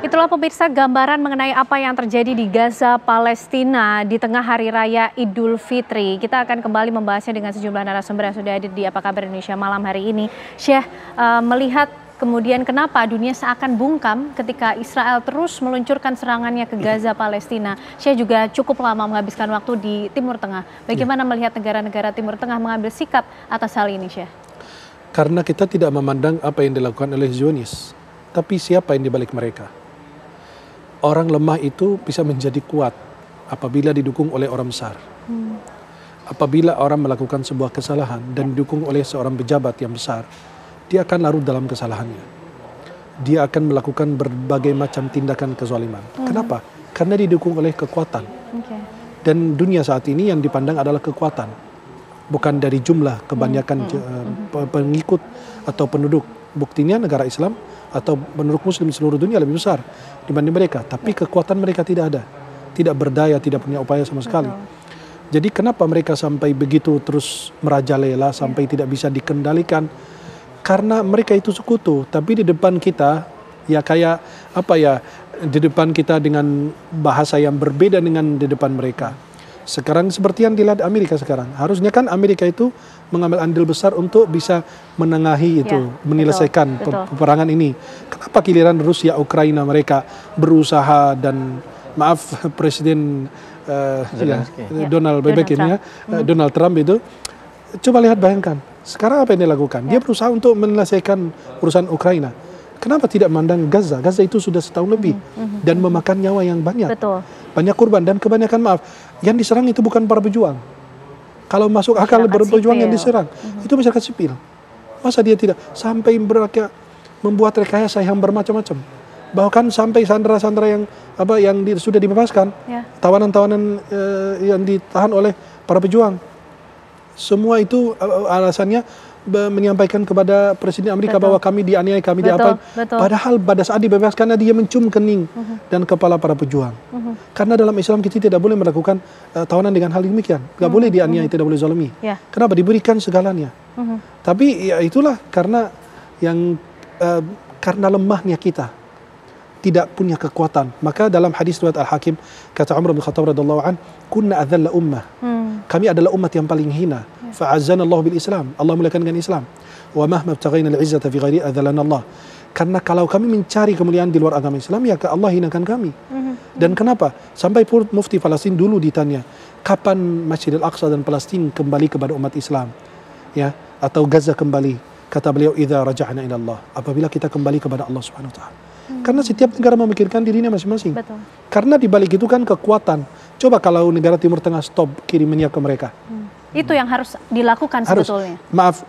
Itulah pemirsa gambaran mengenai apa yang terjadi di Gaza, Palestina di tengah Hari Raya Idul Fitri. Kita akan kembali membahasnya dengan sejumlah narasumber yang sudah hadir di Apa Kabar Indonesia malam hari ini. Syekh, melihat kemudian kenapa dunia seakan bungkam ketika Israel terus meluncurkan serangannya ke Gaza, Palestina. Syekh juga cukup lama menghabiskan waktu di Timur Tengah. Bagaimana melihat negara-negara Timur Tengah mengambil sikap atas hal ini, Syekh? Karena kita tidak memandang apa yang dilakukan oleh Zionis, tapi siapa yang dibalik mereka. Orang lemah itu bisa menjadi kuat apabila didukung oleh orang besar. Apabila orang melakukan sebuah kesalahan dan didukung oleh seorang pejabat yang besar, dia akan larut dalam kesalahannya. Dia akan melakukan berbagai macam tindakan kezaliman. Kenapa? Karena didukung oleh kekuatan. Dan dunia saat ini yang dipandang adalah kekuatan, bukan dari jumlah kebanyakan pengikut atau penduduk. Buktinya negara Islam atau penduduk muslim di seluruh dunia lebih besar dibanding mereka, tapi kekuatan mereka tidak ada, tidak berdaya, tidak punya upaya sama sekali. Jadi kenapa mereka sampai begitu terus merajalela sampai tidak bisa dikendalikan? Karena mereka itu sekutu, tapi di depan kita ya kayak apa ya, di depan kita dengan bahasa yang berbeda dengan di depan mereka. Sekarang seperti yang dilihat Amerika sekarang, harusnya kan Amerika itu mengambil andil besar untuk bisa menengahi itu, menyelesaikan peperangan ini. Kenapa giliran Rusia, Ukraina mereka berusaha dan maaf Presiden Donald Trump itu, coba lihat bayangkan, sekarang apa yang dilakukan? Dia berusaha untuk menyelesaikan urusan Ukraina. Kenapa tidak memandang Gaza? Gaza itu sudah setahun lebih dan memakan nyawa yang banyak. Banyak korban dan kebanyakan yang diserang itu bukan para pejuang. Kalau masuk akal berpejuang yang diserang, itu masyarakat sipil. Masa dia tidak sampai membuat rekayasa yang bermacam-macam. Bahkan sampai sandera-sandera yang sudah dibebaskan, tawanan-tawanan yang ditahan oleh para pejuang. Semua itu alasannya menyampaikan kepada Presiden Amerika bahwa kami dianiaya, kami diapain. Padahal pada saat dibebaskan dia mencium kening dan kepala para pejuang. Karena dalam Islam kita tidak boleh melakukan tawanan dengan hal demikian. Tidak boleh dianiaya, tidak boleh zalimi. Kenapa? Diberikan segalanya. Tapi ya itulah karena karena lemahnya kita, tidak punya kekuatan. Maka dalam hadis riwayat Al-Hakim kata Umar bin Khattab radhiyallahu an, kunna adzalla ummah. Kami adalah umat yang paling hina. Fa'azzana Allah bil Islam. Allah muliakan dengan Islam. Wa mahma ibtaghaina al-'izzata fi ghairi adzallana Allah. Karena kalau kami mencari kemuliaan di luar agama Islam, ya Allah hinakan kami. Dan kenapa? Sampai pun Mufti Palestina dulu ditanya, kapan Masjidil Aqsa dan Palestina kembali kepada umat Islam? Ya, atau Gaza kembali? Kata beliau, idza raja'na ila Allah. Apabila kita kembali kepada Allah Subhanahu wa taala. Karena setiap negara memikirkan dirinya masing-masing. Karena di balik itu kan kekuatan. Coba kalau negara Timur Tengah stop kirim minyak ke mereka. Itu yang harus dilakukan sebetulnya. Maaf,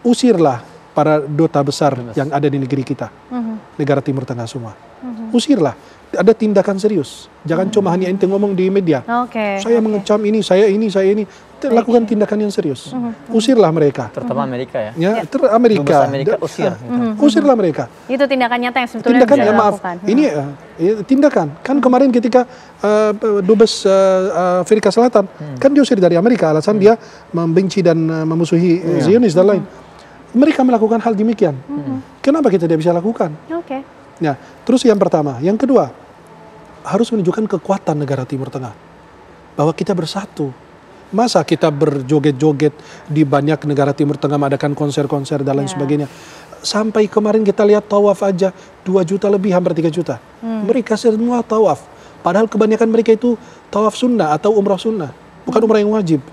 usirlah para duta besar yang ada di negeri kita. Negara Timur Tengah semua. Usirlah. Ada tindakan serius. Jangan cuma hanya ente ngomong di media. Saya mengecam ini, saya ini. Lakukan tindakan yang serius. Usirlah mereka. Terutama Amerika ya. Amerika usir. Usirlah mereka. Itu tindakan nyata yang sebetulnya bisa dilakukan. Ini tindakan. Kan kemarin ketika Dubes Afrika Selatan, kan diusir dari Amerika. Alasan dia membenci dan memusuhi Zionis dan lain. Mereka melakukan hal demikian. Kenapa kita tidak bisa lakukan? Nah, terus yang pertama. Yang kedua, harus menunjukkan kekuatan negara Timur Tengah. Bahwa kita bersatu. Masa kita berjoget-joget di banyak negara Timur Tengah mengadakan konser-konser dan lain sebagainya. Sampai kemarin kita lihat tawaf aja 2 juta lebih, hampir 3 juta. Mereka semua tawaf. Padahal kebanyakan mereka itu tawaf sunnah atau umrah sunnah. Bukan umrah yang wajib.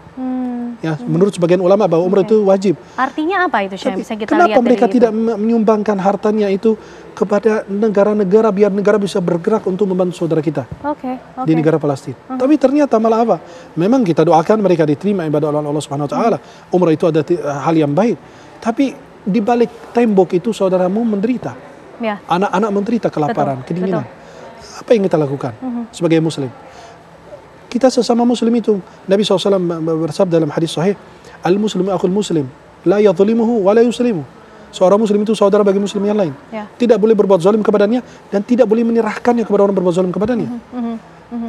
Ya, menurut sebagian ulama bahwa umrah itu wajib. Artinya apa itu, Syekh? Bisa kita kenapa lihat mereka dari tidak menyumbangkan hartanya itu kepada negara-negara biar negara bisa bergerak untuk membantu saudara kita di negara Palestina? Tapi ternyata malah apa? Memang kita doakan mereka diterima ibadah Allah Subhanahu wa taala. Umrah itu ada hal yang baik. Tapi di balik tembok itu saudaramu menderita. Anak-anak menderita kelaparan, kedinginan. Apa yang kita lakukan sebagai muslim? Kita sesama muslim itu, Nabi SAW bersabda dalam hadis sahih, al-muslimu akhul muslim, la yadhlimuhu wa la yuslimu. Seorang muslim itu saudara bagi muslim yang lain. Tidak boleh berbuat zalim kepadanya dan tidak boleh menyerahkannya kepada orang berbuat zalim kepadanya.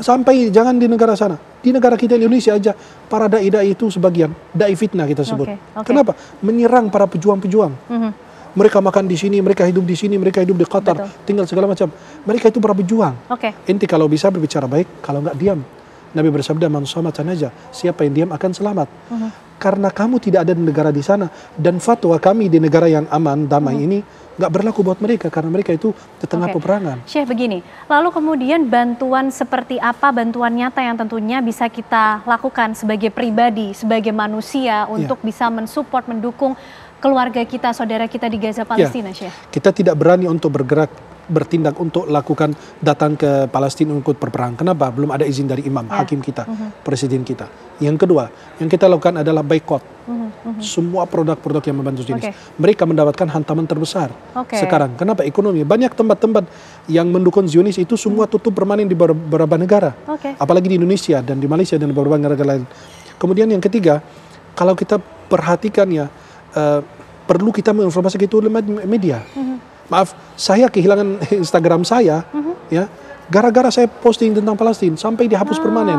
Sampai jangan di negara sana. Di negara kita Indonesia aja, para dai-dai itu sebagian, dai fitnah kita sebut. Kenapa? Menyerang para pejuang-pejuang. mereka makan di sini, mereka hidup di sini, mereka hidup di Qatar, tinggal segala macam. Mereka itu para pejuang. Inti kalau bisa berbicara baik, kalau nggak diam. Nabi bersabda, man somatan aja, siapa yang diam akan selamat. Karena kamu tidak ada di negara di sana, dan fatwa kami di negara yang aman, damai ini nggak berlaku buat mereka karena mereka itu di tengah peperangan. Syekh, begini, lalu kemudian bantuan seperti apa, bantuan nyata yang tentunya bisa kita lakukan sebagai pribadi, sebagai manusia untuk bisa mensupport, mendukung keluarga kita, saudara kita di Gaza Palestina, Syekh? Kita tidak berani untuk bertindak untuk lakukan datang ke Palestina untuk berperang. Kenapa? Belum ada izin dari imam, hakim kita, presiden kita. Yang kedua, yang kita lakukan adalah boycott. Semua produk-produk yang membantu Zionis. Mereka mendapatkan hantaman terbesar sekarang. Kenapa? Ekonomi. Banyak tempat-tempat yang mendukung Zionis itu semua tutup permanen di beberapa negara. Apalagi di Indonesia dan di Malaysia dan di beberapa negara lain. Kemudian yang ketiga, kalau kita perhatikan ya, perlu kita menginformasikan itu oleh media. Maaf, saya kehilangan Instagram saya, ya, gara-gara saya posting tentang Palestina sampai dihapus permanen.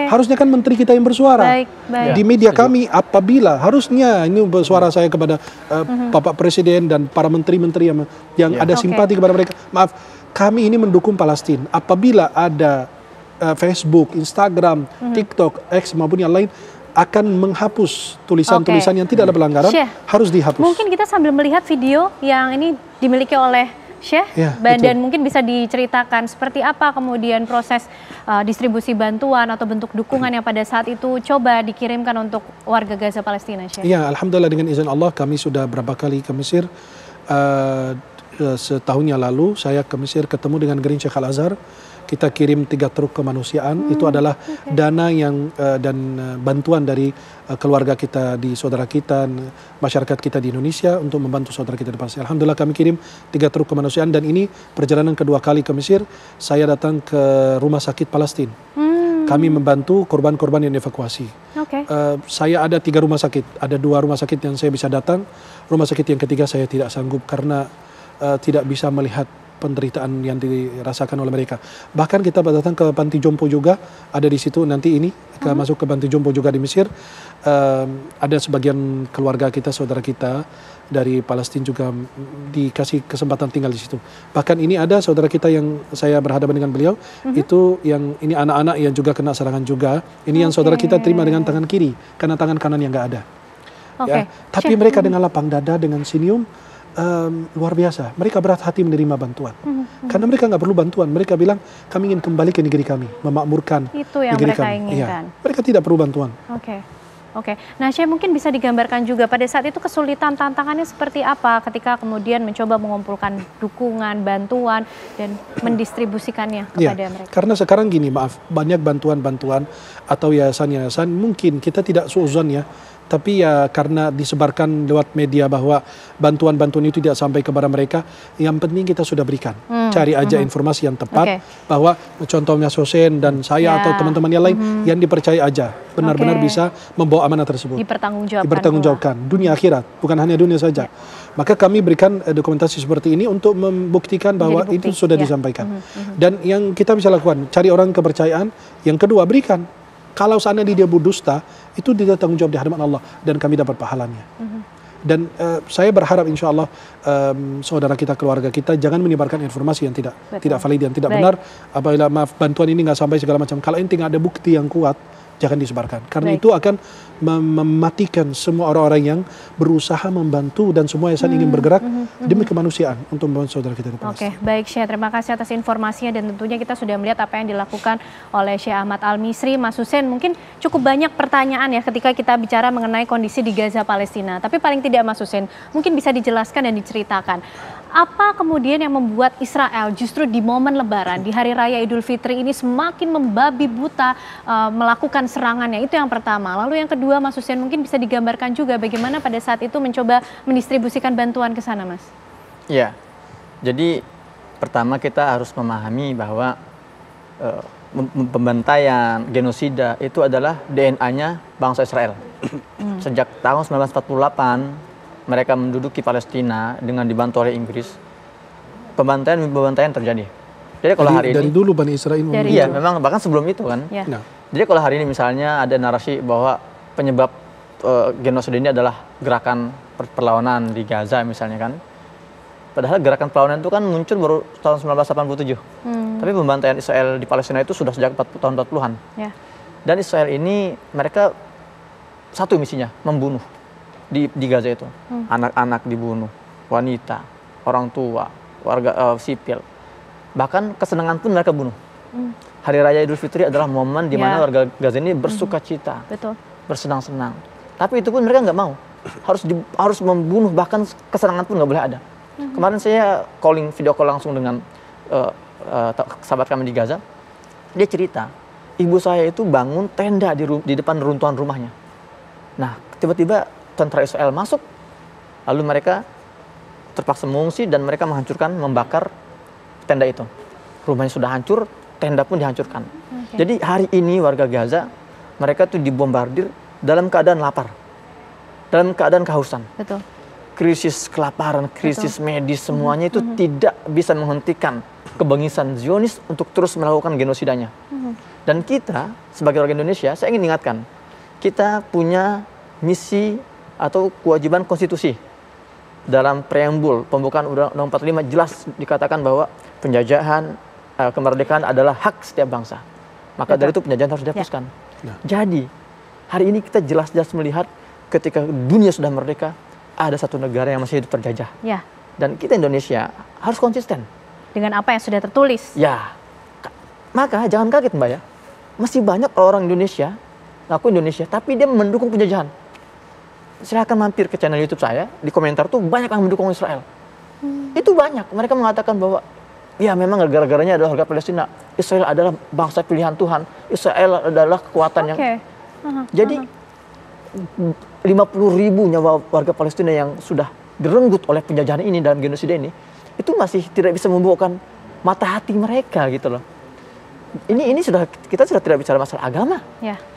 Harusnya kan menteri kita yang bersuara di media kami. Apabila harusnya ini bersuara saya kepada Bapak Presiden dan para menteri-menteri yang ada simpati kepada mereka. Maaf, kami ini mendukung Palestina. Apabila ada Facebook, Instagram, TikTok, X maupun yang lain akan menghapus tulisan-tulisan yang tidak ada pelanggaran, harus dihapus. Mungkin kita sambil melihat video yang ini dimiliki oleh Syekh, dan mungkin bisa diceritakan seperti apa kemudian proses distribusi bantuan atau bentuk dukungan yang pada saat itu coba dikirimkan untuk warga Gaza Palestina, Syekh. Ya, alhamdulillah dengan izin Allah kami sudah berapa kali ke Mesir. Setahun yang lalu saya ke Mesir ketemu dengan Green Sheikh Al-Azhar. Kita kirim 3 truk kemanusiaan. Itu adalah dana yang dan bantuan dari keluarga kita, di saudara kita, masyarakat kita di Indonesia untuk membantu saudara kita di Palestina. Alhamdulillah kami kirim 3 truk kemanusiaan, dan ini perjalanan kedua kali ke Mesir. Saya datang ke rumah sakit Palestina. Kami membantu korban-korban yang dievakuasi. Saya ada 3 rumah sakit. Ada 2 rumah sakit yang saya bisa datang. Rumah sakit yang ketiga saya tidak sanggup karena tidak bisa melihat penderitaan yang dirasakan oleh mereka. Bahkan kita datang ke Panti Jompo juga, ada di situ nanti ini, masuk ke Panti Jompo juga di Mesir. Ada sebagian keluarga kita, saudara kita dari Palestina juga dikasih kesempatan tinggal di situ. Bahkan ini ada saudara kita yang saya berhadapan dengan beliau, itu yang ini anak-anak yang juga kena serangan juga. Ini yang saudara kita terima dengan tangan kiri, karena tangan kanan yang nggak ada. Ya. Tapi mereka dengan lapang dada, dengan senyum, luar biasa. Mereka berat hati menerima bantuan. Karena mereka nggak perlu bantuan. Mereka bilang, kami ingin kembali ke negeri kami, memakmurkan itu yang negeri mereka kami. inginkan. Mereka tidak perlu bantuan. Nah, Syekh, mungkin bisa digambarkan juga pada saat itu kesulitan, tantangannya seperti apa ketika kemudian mencoba mengumpulkan dukungan, bantuan, dan mendistribusikannya kepada mereka. Karena sekarang gini, maaf, banyak bantuan-bantuan atau yayasan-yayasan, mungkin kita tidak suuzon ya, tapi ya karena disebarkan lewat media bahwa bantuan-bantuan itu tidak sampai kepada mereka, yang penting kita sudah berikan. Cari aja informasi yang tepat, bahwa contohnya Sosen dan saya atau teman-teman yang lain yang dipercaya aja, benar-benar bisa membawa amanah tersebut. Dipertanggungjawabkan. Dunia akhirat, bukan hanya dunia saja. Maka kami berikan dokumentasi seperti ini untuk membuktikan bahwa itu sudah disampaikan. Dan yang kita bisa lakukan, cari orang kepercayaan. Yang kedua, berikan. Kalau seandainya dia berdusta, itu dia tanggung jawab di hadapan Allah, dan kami dapat pahalanya. Dan saya berharap insya Allah saudara kita, keluarga kita jangan menyebarkan informasi yang tidak valid, yang tidak benar. Apabila bantuan ini nggak sampai segala macam, kalau intinya ada bukti yang kuat, jangan disebarkan. Karena itu akan mematikan semua orang-orang yang berusaha membantu dan semua yayasan ingin bergerak demi kemanusiaan untuk membantu saudara kita di Palestina. Baik Syekh, terima kasih atas informasinya, dan tentunya kita sudah melihat apa yang dilakukan oleh Syekh Ahmad Al-Misri. Mas Hussein, mungkin cukup banyak pertanyaan ya ketika kita bicara mengenai kondisi di Gaza Palestina. Tapi paling tidak Mas Hussein, mungkin bisa dijelaskan dan diceritakan, apa kemudian yang membuat Israel justru di momen Lebaran, di Hari Raya Idul Fitri ini semakin membabi buta melakukan serangannya? Itu yang pertama. Lalu yang kedua, Mas Hussein, mungkin bisa digambarkan juga bagaimana pada saat itu mencoba mendistribusikan bantuan ke sana, Mas? Ya, jadi pertama kita harus memahami bahwa pembantaian, genosida itu adalah DNA-nya bangsa Israel. Sejak tahun 1948, mereka menduduki Palestina dengan dibantu oleh Inggris. Pembantaian terjadi. Jadi kalau hari ini, dari dulu Bani Israel, iya, memang bahkan sebelum itu kan. Jadi kalau hari ini misalnya ada narasi bahwa penyebab genosida ini adalah gerakan perlawanan di Gaza misalnya kan, Padahal gerakan perlawanan itu kan muncul baru tahun 1987. Tapi pembantaian Israel di Palestina itu sudah sejak tahun 40-an. Ya. Dan Israel ini mereka satu misinya, membunuh di Gaza itu. Anak-anak dibunuh, wanita, orang tua, warga sipil. Bahkan kesenangan pun mereka bunuh. Hari Raya Idul Fitri adalah momen di mana warga Gaza ini bersuka cita, bersenang-senang. Tapi itu pun mereka nggak mau. Harus membunuh, bahkan kesenangan pun nggak boleh ada. Kemarin saya video call langsung dengan sahabat kami di Gaza. Dia cerita, ibu saya itu bangun tenda di depan runtuhan rumahnya. Nah, tiba-tiba tentara Israel masuk, lalu mereka terpaksa mengungsi dan mereka menghancurkan, membakar tenda itu. Rumahnya sudah hancur, tenda pun dihancurkan. Jadi hari ini warga Gaza, mereka tuh dibombardir dalam keadaan lapar, dalam keadaan kehausan. Betul. Krisis kelaparan, krisis medis, semuanya itu tidak bisa menghentikan kebengisan Zionis untuk terus melakukan genosidanya. Dan kita sebagai warga Indonesia, saya ingin ingatkan, kita punya misi atau kewajiban konstitusi. Dalam preambul pembukaan Undang-Undang 45 jelas dikatakan bahwa penjajahan, kemerdekaan adalah hak setiap bangsa. Maka dari itu penjajahan harus dihapuskan. Jadi hari ini kita jelas-jelas melihat ketika dunia sudah merdeka, ada satu negara yang masih hidup terjajah. Dan kita Indonesia harus konsisten dengan apa yang sudah tertulis. Ya, maka jangan kaget Mbak ya, masih banyak orang Indonesia, ngaku Indonesia, tapi dia mendukung penjajahan. Silahkan mampir ke channel YouTube saya, di komentar tuh banyak yang mendukung Israel. Itu banyak, mereka mengatakan bahwa ya memang gara-garanya adalah warga Palestina. Israel adalah bangsa pilihan Tuhan, Israel adalah kekuatan yang... Jadi 50.000 nyawa warga Palestina yang sudah direnggut oleh penjajahan ini dan genosida ini, itu masih tidak bisa membuahkan mata hati mereka gitu loh. Ini kita sudah tidak bicara masalah agama,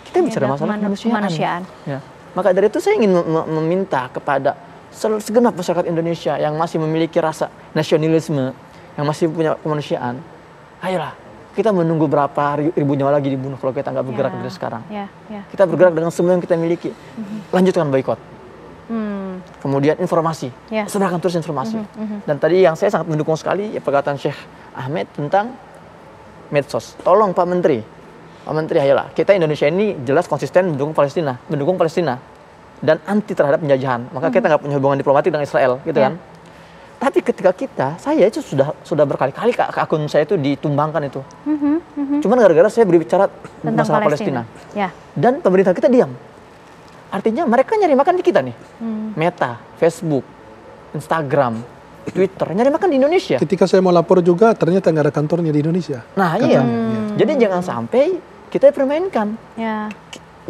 kita bicara masalah kemanusiaan. Ya. Maka dari itu saya ingin meminta kepada segenap masyarakat Indonesia yang masih memiliki rasa nasionalisme, yang masih punya kemanusiaan, ayolah kita menunggu berapa ribu nyawa lagi dibunuh kalau kita nggak bergerak dari sekarang. Kita bergerak dengan semua yang kita miliki. Lanjutkan boikot. Kemudian informasi, sebarkan terus informasi. Dan tadi yang saya sangat mendukung sekali ya perkataan Syekh Ahmed tentang medsos. Tolong Pak Menteri, ayolah kita Indonesia ini jelas konsisten mendukung Palestina dan anti terhadap penjajahan. Maka kita nggak punya hubungan diplomatik dengan Israel, gitu kan? Tapi ketika saya itu sudah berkali-kali ke akun saya itu ditumbangkan itu. Cuman gara-gara saya berbicara tentang masalah Palestina. Dan pemerintah kita diam. Artinya mereka nyari makan di kita nih. Meta, Facebook, Instagram, Twitter, nyari makan di Indonesia. Ketika saya mau lapor juga ternyata nggak ada kantornya di Indonesia. Nah iya, jadi jangan sampai kita dipermainkan.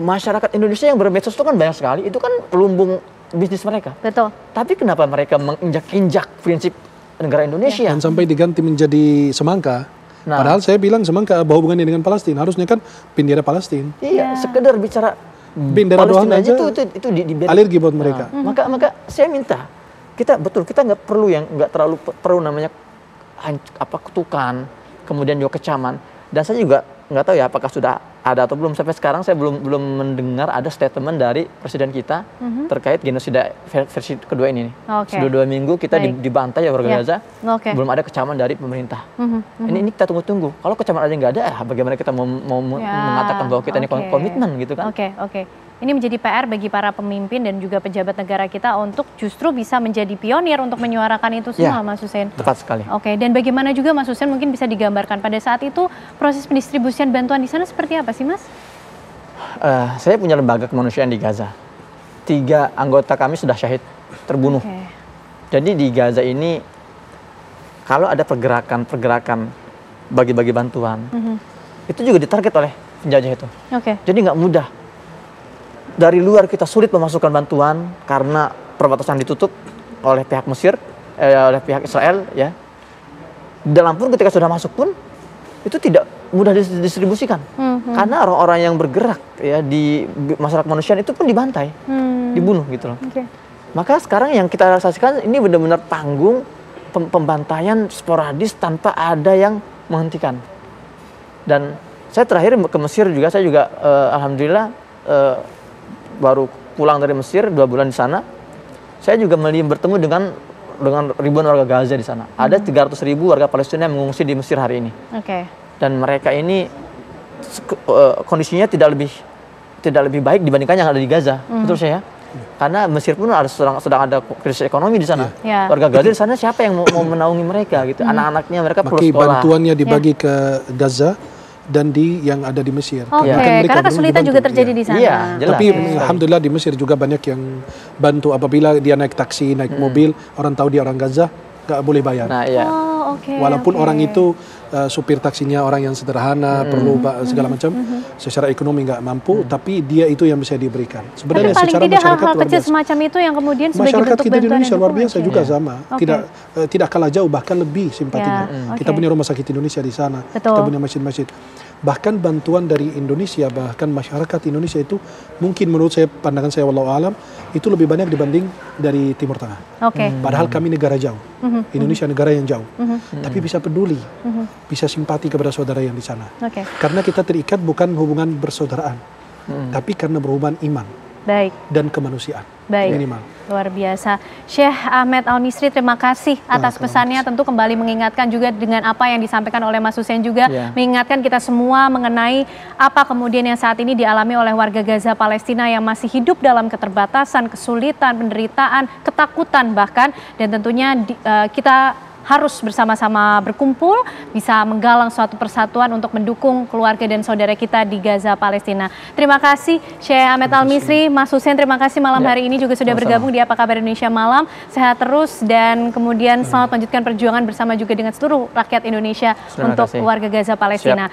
Masyarakat Indonesia yang bermedsos itu kan banyak sekali, itu kan lumbung bisnis mereka. Betul. Tapi kenapa mereka menginjak-injak prinsip negara Indonesia? Dan sampai diganti menjadi semangka. Padahal saya bilang semangka hubungannya dengan Palestina, harusnya kan bendera Palestina. Iya, sekedar bicara bendera doang aja itu alergi buat mereka. Maka saya minta kita nggak terlalu perlu namanya kutukan, kemudian juga kecaman. Dan saya juga nggak tahu ya apakah sudah ada atau belum. Sampai sekarang saya belum mendengar ada statement dari presiden kita terkait genosida versi kedua ini. Sudah 2 minggu kita dibantai ya warga Gaza. Belum ada kecaman dari pemerintah. Ini kita tunggu-tunggu. Kalau kecaman aja nggak ada, bagaimana kita mau mengatakan bahwa kita ini komitmen gitu kan? Ini menjadi PR bagi para pemimpin dan juga pejabat negara kita untuk justru bisa menjadi pionir untuk menyuarakan itu semua, Mas Hussein. Tepat sekali. Dan bagaimana juga Mas Hussein mungkin bisa digambarkan pada saat itu proses pendistribusian bantuan di sana seperti apa sih, Mas? Saya punya lembaga kemanusiaan di Gaza. 3 anggota kami sudah syahid, terbunuh. Jadi di Gaza ini kalau ada pergerakan bagi-bagi bantuan, itu juga ditarget oleh penjajah itu. Jadi nggak mudah. Dari luar kita sulit memasukkan bantuan karena perbatasan ditutup oleh pihak Mesir, oleh pihak Israel, ya. Dalam pun ketika sudah masuk pun itu tidak mudah didistribusikan karena orang-orang yang bergerak ya di masyarakat kemanusiaan itu pun dibantai, dibunuh gitu loh. Maka sekarang yang kita saksikan ini benar-benar panggung pembantaian sporadis tanpa ada yang menghentikan. Dan saya terakhir ke Mesir juga, saya juga alhamdulillah baru pulang dari Mesir 2 bulan di sana. Saya juga bertemu dengan dengan ribuan warga Gaza di sana. Ada 300.000 warga Palestina yang mengungsi di Mesir hari ini. Oke. Dan mereka ini kondisinya tidak lebih baik dibandingkan yang ada di Gaza. Betul saya? Karena Mesir pun sedang ada krisis ekonomi di sana. Yeah. Warga Gaza di sana siapa yang mau menaungi mereka gitu? Anak-anaknya mereka perlu Maka sekolah. bantuannya dibagi ke Gaza dan yang ada di Mesir. Oke, karena kesulitan juga terjadi di sana. Iya, jelas. Tapi alhamdulillah di Mesir juga banyak yang bantu apabila dia naik taksi, naik mobil, orang tahu dia orang Gaza, nggak boleh bayar. Nah, iya. Oh, oke. Walaupun orang itu supir taksinya orang yang sederhana, perlu segala macam, secara ekonomi nggak mampu, tapi dia itu yang bisa diberikan. Tapi Sebenarnya paling secara tidak masyarakat hal-hal luar kecil biasa. semacam itu yang kemudian sebagai Masyarakat bentuk kita di bantuan Indonesia yang luar biasa dukungan. juga sama, Oke. tidak kalah jauh, bahkan lebih simpatinya. Ya, Kita oke. punya rumah sakit Indonesia di sana, Betul. kita punya masjid-masjid. Bahkan bantuan dari Indonesia, bahkan masyarakat Indonesia itu mungkin menurut saya, pandangan saya wallahu alam, itu lebih banyak dibanding dari Timur Tengah. Oke. Padahal kami negara jauh, Indonesia negara yang jauh, tapi bisa peduli, bisa simpati kepada saudara yang di sana. Oke. Karena kita terikat bukan hubungan bersaudaraan, tapi karena berhubungan iman Baik. dan kemanusiaan Baik. minimal. Luar biasa. Syekh Ahmed Al-Misri, terima kasih atas pesannya. Tentu kembali mengingatkan juga dengan apa yang disampaikan oleh Mas Hussein juga, mengingatkan kita semua mengenai apa kemudian yang saat ini dialami oleh warga Gaza Palestina yang masih hidup dalam keterbatasan, kesulitan, penderitaan, ketakutan bahkan, dan tentunya kita harus bersama-sama berkumpul, bisa menggalang suatu persatuan untuk mendukung keluarga dan saudara kita di Gaza, Palestina. Terima kasih Syekh Ahmed Al-Misri, Mas Hussein, terima kasih malam hari ini juga sudah bergabung di Apa Kabar Indonesia Malam. Sehat terus dan kemudian selamat melanjutkan perjuangan bersama juga dengan seluruh rakyat Indonesia untuk warga Gaza, Palestina.